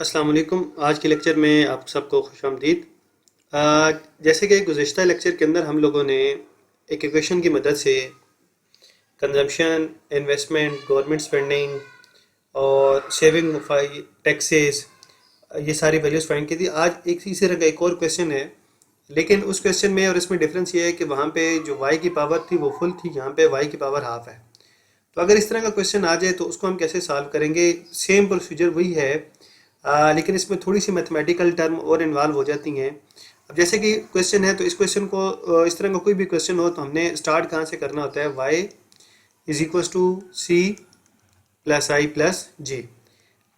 अस्सलाम वालेकुम। आज के लेक्चर में आप सबको खुशामदीद। जैसे कि गुज़िश्ता लेक्चर के अंदर हम लोगों ने एक इक्वेशन की मदद से कंजम्पशन, इन्वेस्टमेंट, गवर्नमेंट स्पेंडिंग और सेविंग, टैक्सेस, ये सारी वैल्यूज़ फाइंड की थी। आज एक इसी तरह का एक और क्वेश्चन है, लेकिन उस क्वेश्चन में और इसमें डिफरेंस ये है कि वहाँ पे जो y की पावर थी वो फुल थी, यहाँ पे y की पावर हाफ है। तो अगर इस तरह का क्वेश्चन आ जाए तो उसको हम कैसे सॉल्व करेंगे। सेम प्रोसीजर वही है, लेकिन इसमें थोड़ी सी मैथमेटिकल टर्म और इन्वॉल्व हो जाती हैं। अब जैसे कि क्वेश्चन है तो इस क्वेश्चन को इस तरह का कोई भी क्वेश्चन हो तो हमने स्टार्ट कहाँ से करना होता है, y is equal to C plus I plus G.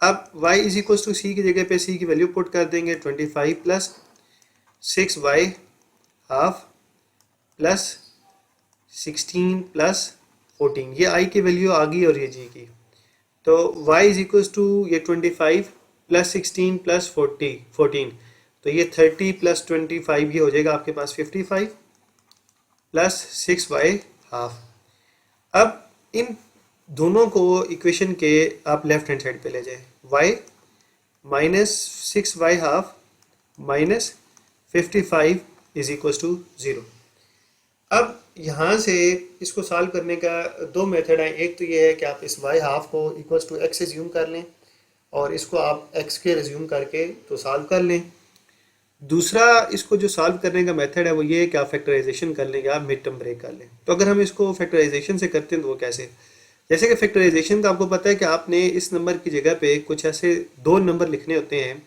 अब y is equal to C की जगह पे c की वैल्यू पुट कर देंगे, 25 plus 6y half plus 16 plus 14। ये i की वैल्यू आ गई और ये g की। तो y इज इक्वल टू ये 25 प्लस 16 प्लस 14, तो ये 30 प्लस 25 ये हो जाएगा आपके पास 55 प्लस 6y हाफ। अब इन दोनों को इक्वेशन के आप लेफ्ट हैंड साइड पे ले जाए, y minus 6y half minus 55 is equal to 0। अब यहाँ से इसको सॉल्व करने का दो मेथड है। एक तो ये है कि आप इस y हाफ को इक्वल टू x एज्यूम कर लें और इसको आप x के एज्यूम करके तो सॉल्व कर लें। दूसरा इसको जो सॉल्व करने का मेथड है वो ये है कि आप फैक्टराइजेशन कर लें या मिड टर्म ब्रेक कर लें। तो अगर हम इसको फैक्टराइजेशन से करते हैं तो वो कैसे, जैसे कि फैक्टराइजेशन का आपको पता है कि आपने इस नंबर की जगह पे कुछ ऐसे दो नंबर लिखने होते हैं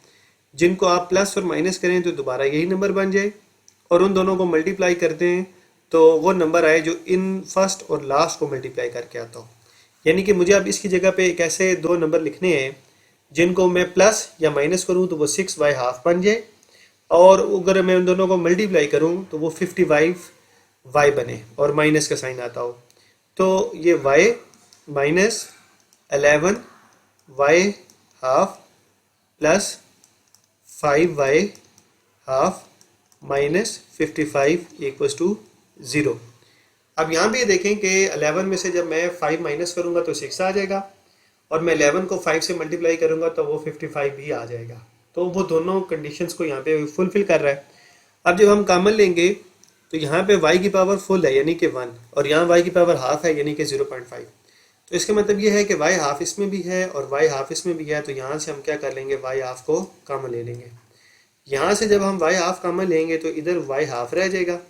जिनको आप प्लस और माइनस करें तो दोबारा यही नंबर बन जाए, और उन दोनों को मल्टीप्लाई करते हैं तो वो नंबर आए जो इन फर्स्ट और लास्ट को मल्टीप्लाई करके आता हो। यानी कि मुझे अब इसकी जगह पे एक ऐसे दो नंबर लिखने हैं जिनको मैं प्लस या माइनस करूं तो वो 6y हाफ बन जाए, और अगर मैं उन दोनों को मल्टीप्लाई करूं तो वो 55y बने और माइनस का साइन आता हो। तो ये y minus 11y half plus 5y half minus 55 equals to 0। अब यहाँ भी देखें कि 11 में से जब मैं 5 माइनस करूँगा तो 6 आ जाएगा, और मैं 11 को 5 से मल्टीप्लाई करूँगा तो वो 55 भी आ जाएगा। तो वो दोनों कंडीशंस को यहाँ पे फुलफिल कर रहा है। अब जब हम कॉमन लेंगे तो यहाँ पे y की पावर फुल है यानी कि 1, और यहाँ y की पावर हाफ है यानी कि 0.5। तो इसका मतलब ये है कि y हाफ इसमें भी है और y हाफ इसमें भी है, तो यहाँ से हम क्या कर लेंगे, y हाफ को कॉमन ले लेंगे। यहाँ से जब हम y हाफ कॉमन लेंगे तो इधर y हाफ रह जाएगा,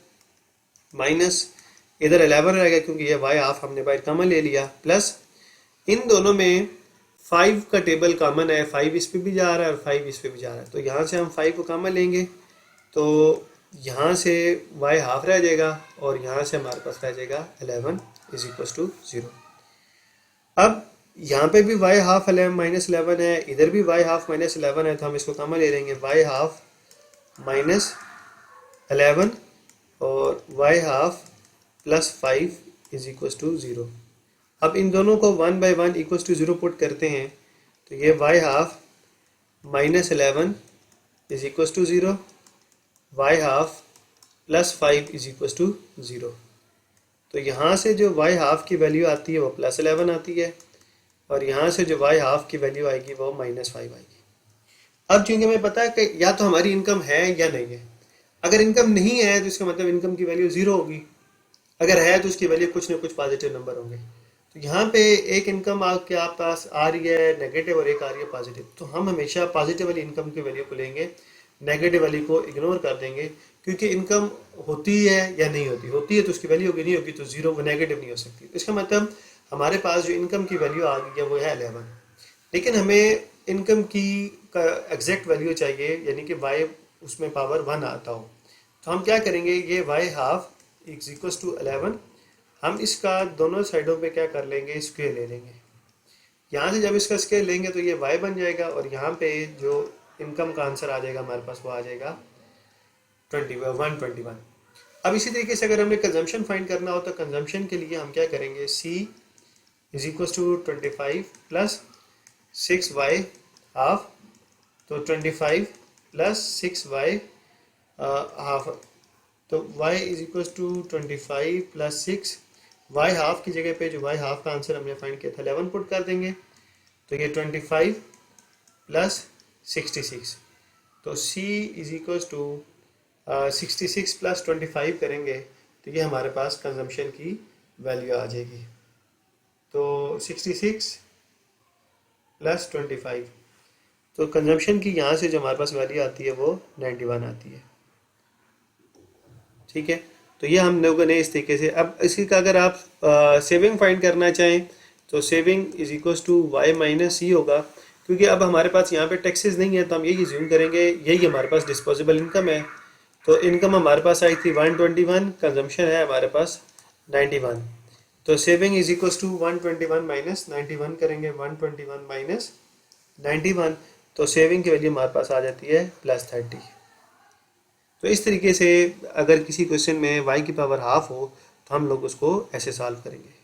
माइनस इधर 11 रहेगा क्योंकि ये y हाफ हमने बाहर कॉमन ले लिया, प्लस इन दोनों में 5 का टेबल कॉमन है, 5 इस पे भी जा रहा है और 5 इस पे भी जा रहा है। तो यहाँ से हम 5 को कॉमन लेंगे तो यहाँ से y हाफ रह जाएगा और यहाँ से हमारे पास रह जाएगा 11 इज इक्वल टू 0। अब यहाँ पे भी y हाफ 11 माइनस 11 है, इधर भी y हाफ माइनस 11 है, तो हम इसको कॉमन ले लेंगे, y हाफ माइनस 11 और y half plus 5 is equal to 0। अब इन दोनों को 1 बाई 1 इक्वल टू 0 पुट करते हैं तो ये y half minus 11 is equal to 0, y half plus 5 is equal to 0। तो यहाँ से जो y हाफ की वैल्यू आती है वो प्लस 11 आती है, और यहाँ से जो y हाफ की वैल्यू आएगी वो माइनस 5 आएगी। अब चूंकि हमें पता है कि या तो हमारी इनकम है या नहीं है। अगर इनकम नहीं है तो इसका मतलब इनकम की वैल्यू 0 होगी, अगर है तो उसकी वैल्यू कुछ ना कुछ पॉजिटिव नंबर होंगे। तो यहाँ पे एक इनकम आपके आप पास आ रही है नेगेटिव और एक आ रही है पॉजिटिव, तो हम हमेशा पॉजिटिव वाली इनकम की वैल्यू को लेंगे, नेगेटिव वाली को इग्नोर कर देंगे, क्योंकि इनकम होती है या नहीं होती, होती है तो उसकी वैल्यू होगी, नहीं होगी तो 0, वो नेगेटिव नहीं हो सकती। तो इसका मतलब हमारे पास जो इनकम की वैल्यू आ गई है वो है 11, लेकिन हमें इनकम की का एग्जैक्ट वैल्यू चाहिए, यानी कि y उसमें पावर 1 आता हो। तो हम क्या करेंगे, ये y half is equal to 11, हम इसका दोनों साइडों पे क्या कर लेंगे, स्क्वायर ले लेंगे। यहाँ से जब इसका स्क्वायर लेंगे तो ये y बन जाएगा, और यहाँ पे जो इनकम का आंसर आ जाएगा हमारे पास वो आ जाएगा 121। अब इसी तरीके से अगर हमें कंजम्पशन फाइंड करना हो तो कंजम्पशन के लिए हम क्या करेंगे, c is equal to 25 plus 6y half, तो 25 प्लस 6y हाफ, तो y is equal to 25 plus 6, y half की जगह पे जो y हाफ का आंसर हमने फाइंड किया था 11 पुट कर देंगे, तो ये 25 प्लस 66। तो C is equal to 66 plus 25 करेंगे तो ये हमारे पास कंजम्पशन की वैल्यू आ जाएगी। तो 66 प्लस 25, तो कंजम्पशन की यहाँ से जो हमारे पास वैल्यू आती है वो 91 आती है। ठीक है, तो ये हम लोगों ने इस तरीके से, अब इसी का अगर आप सेविंग फाइंड करना चाहें तो saving is equals to Y minus C होगा, क्योंकि अब हमारे पास यहाँ पे टैक्सेस नहीं है तो हम यही ज्यूम करेंगे यही हमारे पास डिस्पोजेबल इनकम है। तो इनकम हमारे पास आई थी 121, कंजम्पशन है हमारे पास 91, तो saving is equals to 121 minus 91 करेंगे, 121 माइनस 91, तो सेविंग की वैल्यू हमारे पास आ जाती है +30। तो इस तरीके से अगर किसी क्वेश्चन में y की पावर हाफ हो तो हम लोग उसको ऐसे सॉल्व करेंगे।